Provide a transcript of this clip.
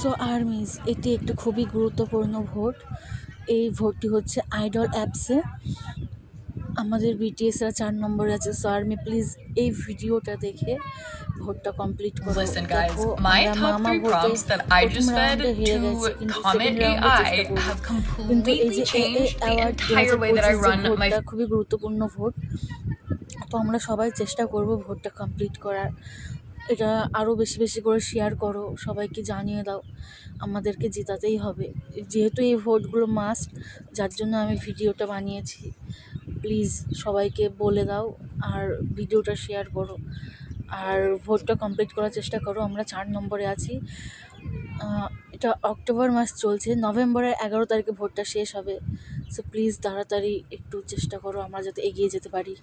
So army's, এটি একটি খুবই গুরুত্বপূর্ণ ভোট। এই ভোটটি হচ্ছে আইডল অ্যাপসে। আমাদের বিটিএসরা 4 নম্বরে আছে। সো আর্মি প্লিজ এই ভিডিওটা দেখে ভোটটা কমপ্লিট করো। Listen দেখো, guys, my আমরা top মামা 3 ভোটে prompts that I প্রথম just fed রাউন্ডে হেরে গেছি, to কিন্তু Comet সেকেন্ড রাউন্ডে চেষ্টা AI করব। have কিন্তু এই completely যে changed the award entire way that I 2025 যে run my ভোটটা খুবই গুরুত্বপূর্ণ ভোট। তো আমরা সবাই চেষ্টা করব ভোটটা কমপ্লিট করার। এটা আরও বেশি বেশি করে শেয়ার করো, সবাইকে জানিয়ে দাও আমাদেরকে জেতাতেই হবে। যেহেতু এই ভোটগুলো মাস্ট, যার জন্য আমি ভিডিওটা বানিয়েছি। প্লিজ সবাইকে বলে দাও আর ভিডিওটা শেয়ার করো আর ভোটটা কমপ্লিট করার চেষ্টা করো। আমরা 4 নম্বরে আছি। এটা অক্টোবর মাস চলছে, নভেম্বরের 11 তারিখে ভোটটা শেষ হবে। সো প্লিজ তাড়াতাড়ি একটু চেষ্টা করো আমরা যাতে এগিয়ে যেতে পারি।